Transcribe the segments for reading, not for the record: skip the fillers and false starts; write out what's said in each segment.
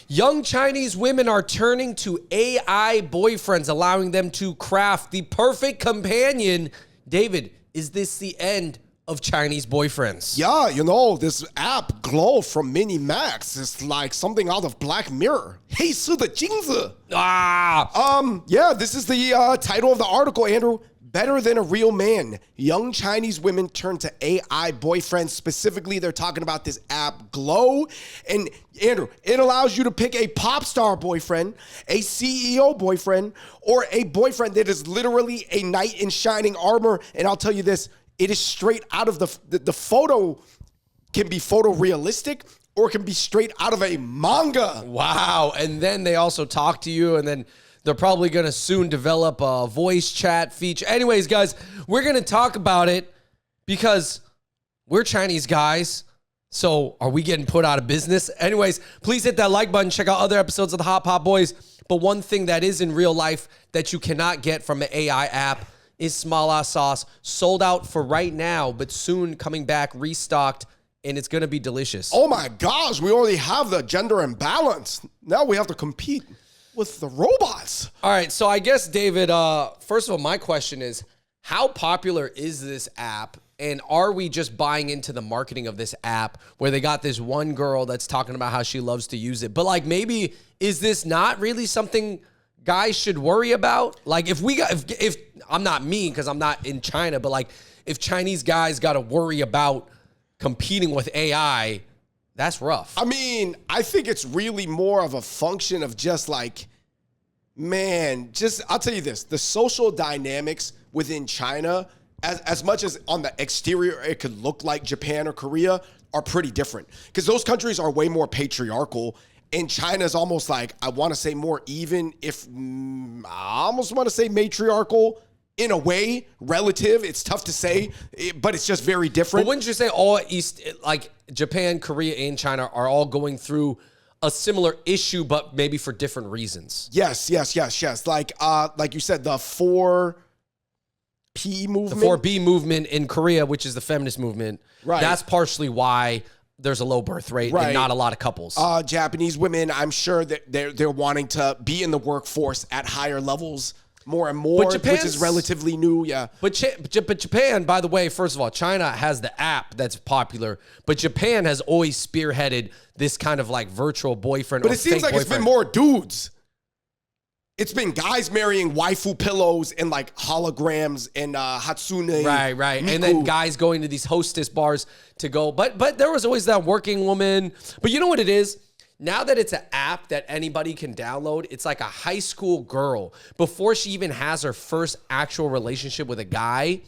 Young Chinese women are turning to AI boyfriends, allowing them to craft the perfect companion. David, is this the end of Chinese boyfriends? Yeah, this app Glow from Mini Max is like something out of Black Mirror. 黑色的金子. Yeah, this is the title of the article, Andrew. Better than a real man. Young Chinese women turn to AI boyfriends. Specifically, they're talking about this app Glow. And Andrew, it allows you to pick a pop star boyfriend, a CEO boyfriend, or a boyfriend that is literally a knight in shining armor. And I'll tell you this, it is straight out of the photo, can be photorealistic, or it can be straight out of a manga. Wow. And then they also talk to you, and then they're probably going to soon develop a voice chat feature. Anyways, guys, we're going to talk about it because we're Chinese guys. So are we getting put out of business? Anyways, please hit that like button. Check out other episodes of the Hot Pot Boys. But one thing that is in real life that you cannot get from an AI app is Smala sauce. Sold out for right now, but soon coming back, restocked, and it's going to be delicious. Oh my gosh, we already have the gender imbalance. Now we have to compete with the robots. All right, so I guess, David, first of all, my question is, how popular is this app? And are we just buying into the marketing of this app where they got this one girl that's talking about how she loves to use it? But like, maybe is this not really something guys should worry about? Like, if I'm not mean because I'm not in China, but like, if Chinese guys got to worry about competing with AI, that's rough. I mean, I think it's really more of a function of just like, man, I'll tell you this, the social dynamics within China, as much as on the exterior it could look like Japan or Korea, are pretty different. Because those countries are way more patriarchal, and China's almost like, I want to say more even, I almost want to say matriarchal, in a way, relative. It's tough to say, but it's just very different. But wouldn't you say all like Japan, Korea, and China are all going through a similar issue, but maybe for different reasons? Yes. Like you said, the 4P movement. The 4B movement in Korea, which is the feminist movement. Right. That's partially why there's a low birth rate and not a lot of couples. Japanese women, I'm sure that they're wanting to be in the workforce at higher levels more and more, which is relatively new, yeah. But Japan, by the way, first of all, China has the app that's popular, but Japan has always spearheaded this kind of like virtual boyfriend. But it seems like it's been more dudes. It's been guys marrying waifu pillows and like holograms and Hatsune. Right. Miku. And then guys going to these hostess bars to go. But there was always that working woman. But you know what it is? Now that it's an app that anybody can download, it's like a high school girl, before she even has her first actual relationship with a guy,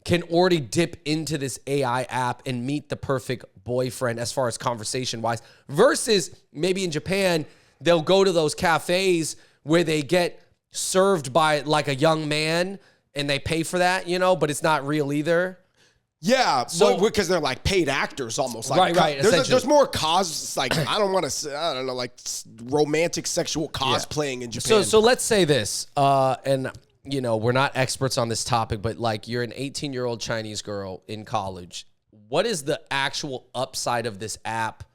can already dip into this AI app and meet the perfect boyfriend as far as conversation-wise. Versus maybe in Japan, they'll go to those cafes where they get served by like a young man and they pay for that, but it's not real either. Yeah, so because they're like paid actors almost. Like, right. There's more like I don't want to say, I don't know, like romantic sexual cosplaying in Japan. So let's say this, and we're not experts on this topic, but like you're an 18-year-old Chinese girl in college. What is the actual upside of this app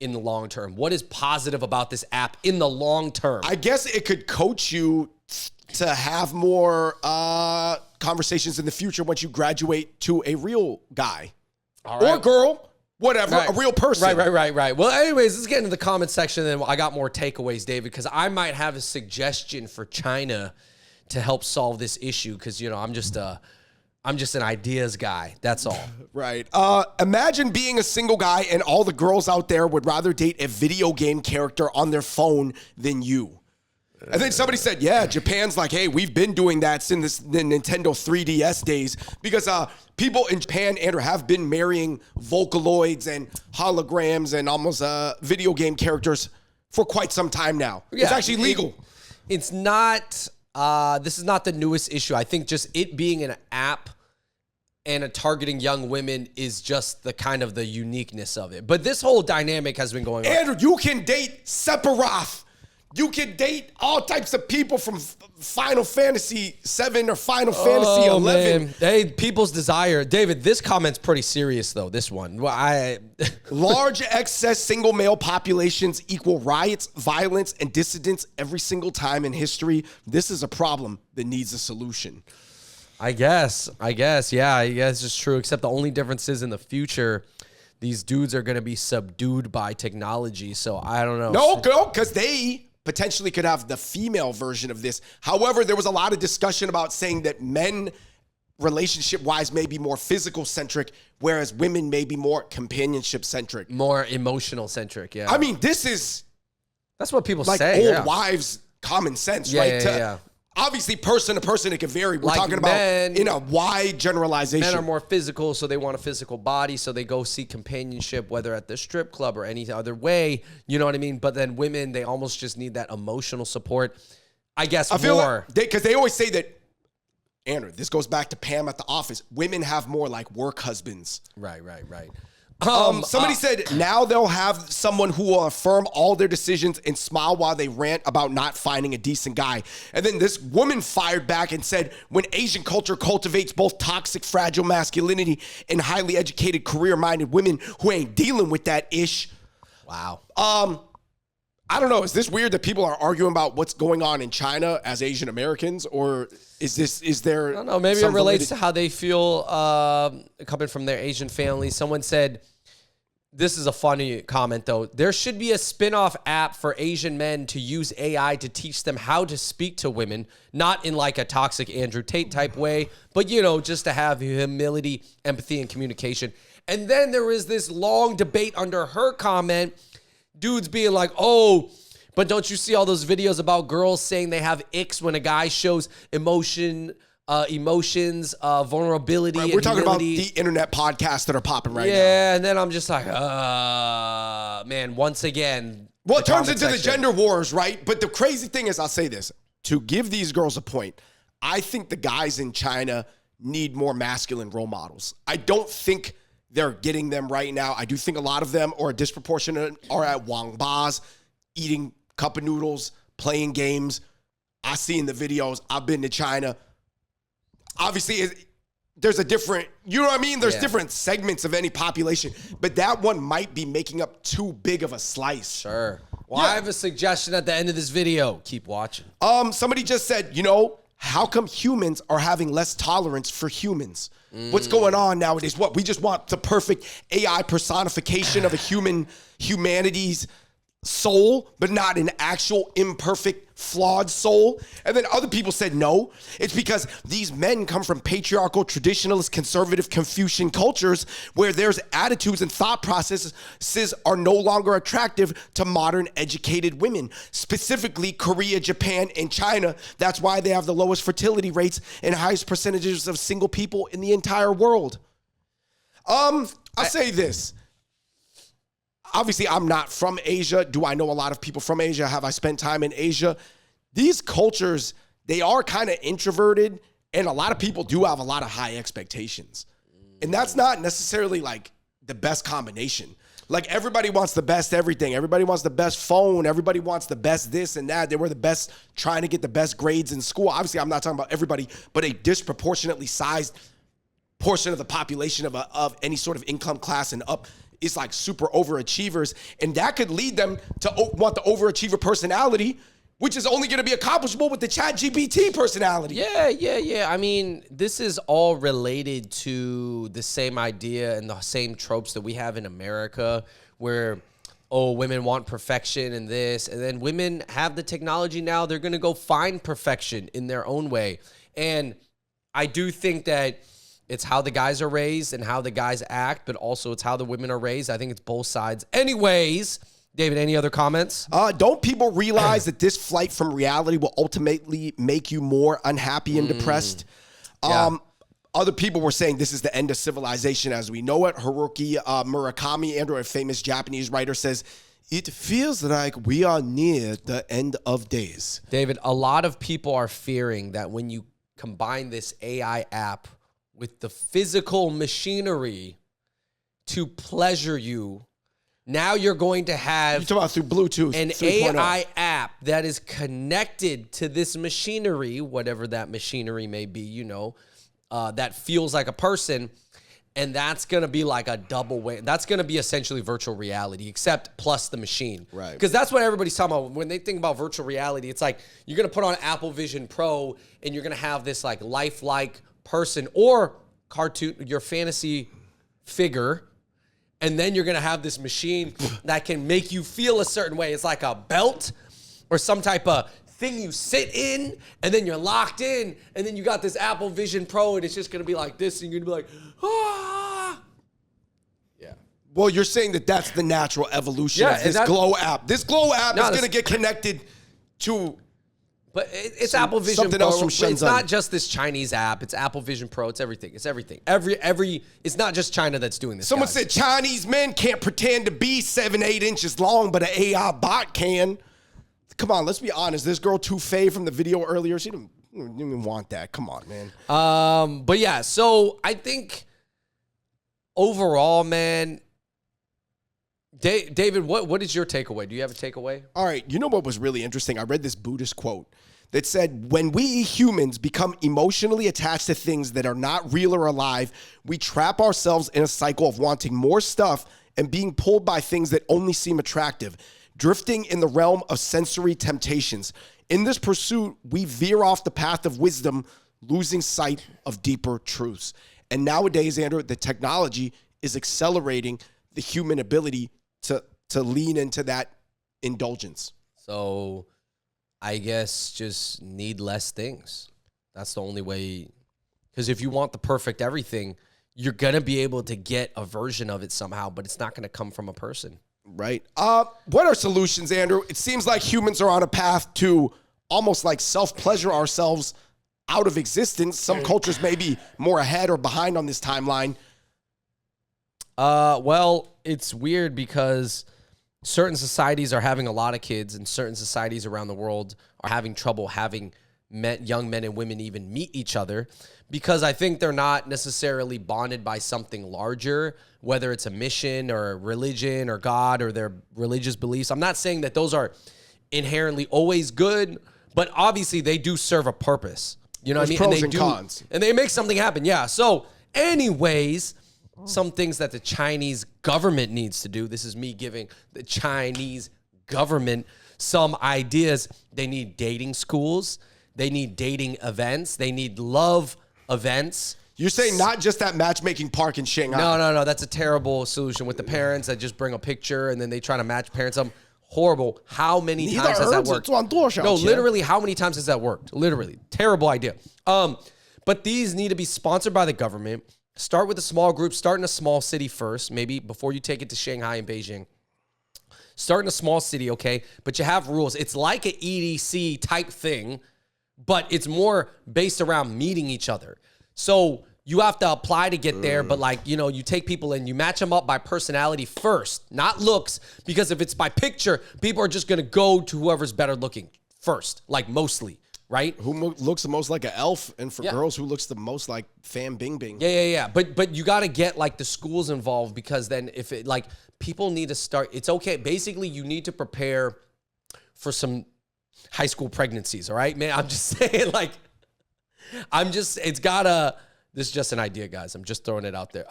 in the long term? What is positive about this app in the long term? I guess it could coach you to have more conversations in the future once you graduate to a real guy or girl, whatever, a real person. Right. Well, anyways, let's get into the comment section, and then I got more takeaways, David, because I might have a suggestion for China to help solve this issue, because I'm just an ideas guy. That's all. Right. Imagine being a single guy and all the girls out there would rather date a video game character on their phone than you. I think somebody said, yeah, Japan's like, hey, we've been doing that since the Nintendo 3DS days, because people in Japan, Andrew, have been marrying Vocaloids and holograms and almost video game characters for quite some time now. Yeah, it's actually legal. It's not, this is not the newest issue. I think just it being an app and targeting young women is just the kind of the uniqueness of it. But this whole dynamic has been going on. Andrew, you can date Sephiroth. You can date all types of people from Final Fantasy 7 or Final Fantasy 11. Man. Hey, people's desire. David, this comment's pretty serious, though, this one. Well, Large excess single male populations equal riots, violence, and dissidents every single time in history. This is a problem that needs a solution. I guess. Yeah, I guess it's true, except the only difference is in the future, these dudes are going to be subdued by technology, so I don't know. No, because they potentially could have the female version of this. However, there was a lot of discussion about saying that men, relationship-wise, may be more physical-centric, whereas women may be more companionship-centric. More emotional-centric, yeah. I mean, this is... That's what people like say. Old wives' common sense, right? Yeah. Obviously, person to person, it can vary. We're like talking about men, in a wide generalization. Men are more physical, so they want a physical body, so they go seek companionship, whether at the strip club or any other way. You know what I mean? But then women, they almost just need that emotional support. I guess I feel more. Because they always say that, Andrew, this goes back to Pam at the office. Women have more like work husbands. Right. Somebody said now they'll have someone who will affirm all their decisions and smile while they rant about not finding a decent guy. And then this woman fired back and said, when Asian culture cultivates both toxic, fragile masculinity and highly educated, career-minded women who ain't dealing with that ish. Wow. I don't know. Is this weird that people are arguing about what's going on in China as Asian Americans, or is there? I don't know. Maybe it relates to how they feel coming from their Asian family. Someone said, this is a funny comment, though. There should be a spin-off app for Asian men to use AI to teach them how to speak to women, not in like a toxic Andrew Tate type way, but, just to have humility, empathy, and communication. And then there was this long debate under her comment, dudes being like, oh, but don't you see all those videos about girls saying they have icks when a guy shows emotions, vulnerability, right, we're and talking humility. About the internet podcasts that are popping right now. Yeah, and then I'm just like, man, once again. Well, it turns into the gender wars, right? But the crazy thing is, I'll say this, to give these girls a point, I think the guys in China need more masculine role models. I don't think they're getting them right now. I do think a lot of them are disproportionate, are at Wang Ba's, eating cup of noodles, playing games. I see in the videos, I've been to China. Obviously, there's a different, you know what I mean? There's different segments of any population, but that one might be making up too big of a slice. Sure. Well, I have a suggestion at the end of this video. Keep watching. Somebody just said, how come humans are having less tolerance for humans? What's going on nowadays? What, we just want the perfect AI personification of humanity's soul, but not an actual imperfect, flawed soul? And then other people said, no, it's because these men come from patriarchal, traditionalist, conservative, Confucian cultures where their attitudes and thought processes are no longer attractive to modern educated women, specifically Korea, Japan, and China. That's why they have the lowest fertility rates and highest percentages of single people in the entire world. I'll say this. Obviously, I'm not from Asia. Do I know a lot of people from Asia? Have I spent time in Asia? These cultures, they are kind of introverted, and a lot of people do have a lot of high expectations. And that's not necessarily like the best combination. Like everybody wants the best everything. Everybody wants the best phone. Everybody wants the best this and that. They were the best trying to get the best grades in school. Obviously, I'm not talking about everybody, but a disproportionately sized portion of the population of any sort of income class and up is like super overachievers, and that could lead them to want the overachiever personality, which is only going to be accomplishable with the ChatGPT personality. Yeah. I mean, this is all related to the same idea and the same tropes that we have in America where, women want perfection and this, and then women have the technology now. They're going to go find perfection in their own way. And I do think that it's how the guys are raised and how the guys act, but also it's how the women are raised. I think it's both sides. Anyways, David, any other comments? Don't people realize that this flight from reality will ultimately make you more unhappy and depressed? Other people were saying this is the end of civilization as we know it. Haruki Murakami, Andrew, a famous Japanese writer, says, it feels like we are near the end of days. David, a lot of people are fearing that when you combine this AI app with the physical machinery to pleasure you, Now you're going to have You talking about through Bluetooth an 3.0. AI app that is connected to this machinery, whatever that machinery may be, you know, that feels like a person. And that's going to be like a double way. That's going to be essentially virtual reality, except plus the machine. Right. Because that's what everybody's talking about. When they think about virtual reality, it's like you're going to put on Apple Vision Pro and you're going to have this like lifelike person or cartoon, your fantasy figure. And then you're going to have this machine that can make you feel a certain way. It's like a belt or some type of thing you sit in, and then you're locked in, and then you got this Apple Vision Pro, and it's just gonna be like this, and you're gonna be like, ah. Yeah. Well, you're saying that that's the natural evolution of this Glow app. This Glow app is going to get connected to... But it's Apple Vision something Pro. else from Shenzhen. It's not just this Chinese app. It's Apple Vision Pro. It's everything. It's everything. It's not just China that's doing this. Someone said Chinese men can't pretend to be 7-8 inches long, but an AI bot can. Come on, let's be honest. This girl Tufei from the video earlier, she didn't even want that. Come on, man. But yeah, so I think overall, man, David, what is your takeaway? Do you have a takeaway? All right, you know what was really interesting? I read this Buddhist quote that said, when we humans become emotionally attached to things that are not real or alive, we trap ourselves in a cycle of wanting more stuff and being pulled by things that only seem attractive, drifting in the realm of sensory temptations. In this pursuit, we veer off the path of wisdom, losing sight of deeper truths. And nowadays, Andrew, the technology is accelerating the human ability to lean into that indulgence. So I guess just need less things. That's the only way. Because if you want the perfect everything, you're going to be able to get a version of it somehow, but it's not going to come from a person. Right. What are solutions, Andrew? It seems like humans are on a path to almost like self-pleasure ourselves out of existence. Some cultures may be more ahead or behind on this timeline. Well, it's weird because certain societies are having a lot of kids, and certain societies around the world are having trouble having young men and women even meet each other, because I think they're not necessarily bonded by something larger, whether it's a mission or a religion or God or their religious beliefs. I'm not saying that those are inherently always good, but obviously they do serve a purpose. You know what I mean? Pros and cons. And they make something happen. Yeah. So anyways, some things that the Chinese government needs to do. This is me giving the Chinese government some ideas. They need dating schools. They need dating events. They need love events. You're saying not just that matchmaking park in Shanghai. No. That's a terrible solution with the parents that just bring a picture and then they try to match parents up. Horrible. How many times has that worked? No, literally, how many times has that worked? Literally. Terrible idea. But these need to be sponsored by the government. Start with a small group. Start in a small city first, maybe before you take it to Shanghai and Beijing. Start in a small city, okay? But you have rules. It's like an EDC type thing, but it's more based around meeting each other. So you have to apply to get there, but like, you know, you take people and you match them up by personality first, not looks, because if it's by picture, people are just going to go to whoever's better looking first, like mostly, right? Who looks the most like an elf, and for girls, who looks the most like Fan Bingbing. Yeah. But you got to get like the schools involved, because then if it like people need to start, it's okay. Basically, you need to prepare for some high school pregnancies, all right, man? I'm just saying, like, it's gotta, this is just an idea, guys. I'm just throwing it out there.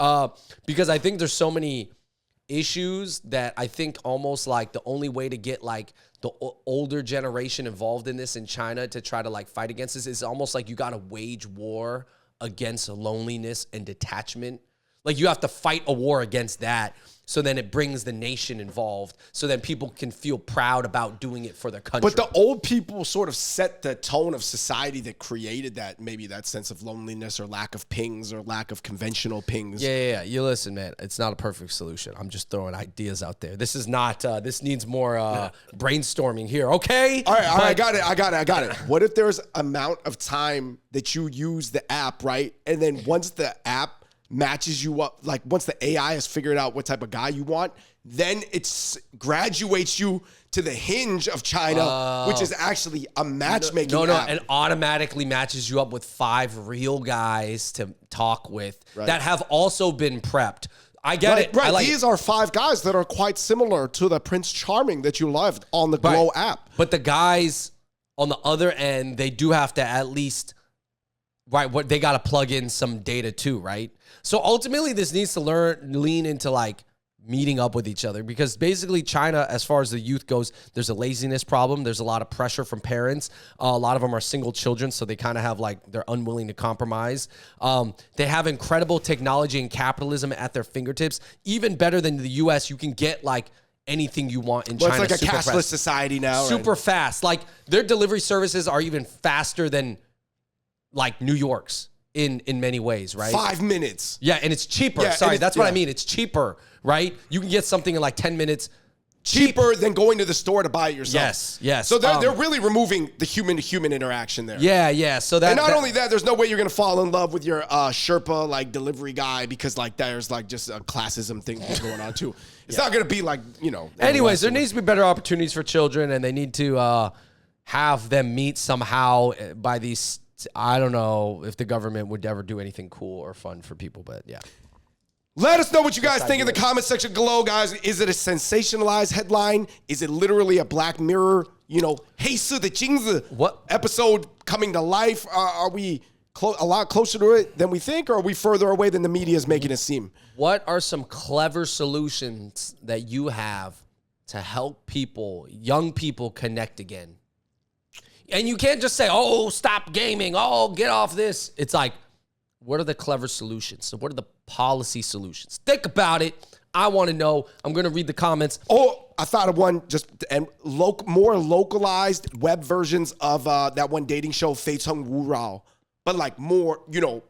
Because I think there's so many issues that I think almost like the only way to get like the older generation involved in this in China to try to like fight against this is almost like you gotta wage war against loneliness and detachment. Like you have to fight a war against that. So then it brings the nation involved. So then people can feel proud about doing it for their country. But the old people sort of set the tone of society that created that, maybe that sense of loneliness or lack of pings or lack of conventional pings. Yeah. You listen, man. It's not a perfect solution. I'm just throwing ideas out there. This is not, this needs more brainstorming here, okay? All right, I got it. What if there's amount of time that you use the app, right? And then once the app matches you up, like once the AI has figured out what type of guy you want, then it graduates you to the Hinge of China, which is actually a matchmaking app. And automatically matches you up with 5 real guys to talk with that have also been prepped. I get it. Right. I like These are 5 guys that are quite similar to the Prince Charming that you loved on the Glow app. But the guys on the other end, they do have to at least, what they got to plug in some data too, right? So ultimately, this needs to lean into like meeting up with each other, because basically China, as far as the youth goes, there's a laziness problem. There's a lot of pressure from parents. A lot of them are single children, so they kind of have like, they're unwilling to compromise. They have incredible technology and capitalism at their fingertips. Even better than the US, you can get like anything you want in China. It's like a cashless society now. Super fast. Like their delivery services are even faster than like New York's in many ways, right? 5 minutes. Yeah, and it's cheaper. Yeah, Sorry, that's what I mean. It's cheaper, right? You can get something in like 10 minutes. Cheaper than going to the store to buy it yourself. Yes. So they're really removing the human-to-human interaction there. Yeah. So that, and not only that, there's no way you're gonna fall in love with your Sherpa like delivery guy, because like there's like just a classism thing going on too. It's not gonna be like, you know. Anyways, there needs to be better opportunities for children, and they need to have them meet somehow by these. I don't know if the government would ever do anything cool or fun for people, but yeah. Let us know what you guys think in the comment section below, guys. Is it a sensationalized headline? Is it literally a Black Mirror, Hey, Su the Jingzi episode coming to life? Are we a lot closer to it than we think, or are we further away than the media is making it seem? What are some clever solutions that you have to help people, young people, connect again? And you can't just say, oh, stop gaming. Oh, get off this. It's like, what are the clever solutions? So what are the policy solutions? Think about it. I want to know. I'm going to read the comments. Oh, I thought of one, more localized web versions of that one dating show, Fei Cheng Wu Rao. But like more,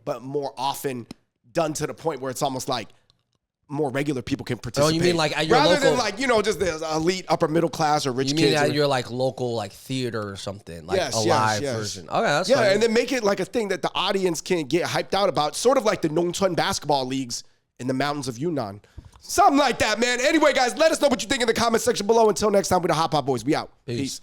but more often done to the point where it's almost like more regular people can participate. Oh, you mean like at your rather local, than like, just the elite upper middle class or rich kids. You mean at your like local like theater or something, like a live version. Okay, that's fine. And then make it like a thing that the audience can get hyped out about, sort of like the Nongchuan basketball leagues in the mountains of Yunnan. Something like that, man. Anyway, guys, let us know what you think in the comment section below. Until next time, we're the Hot Pot Boys. We out. Peace.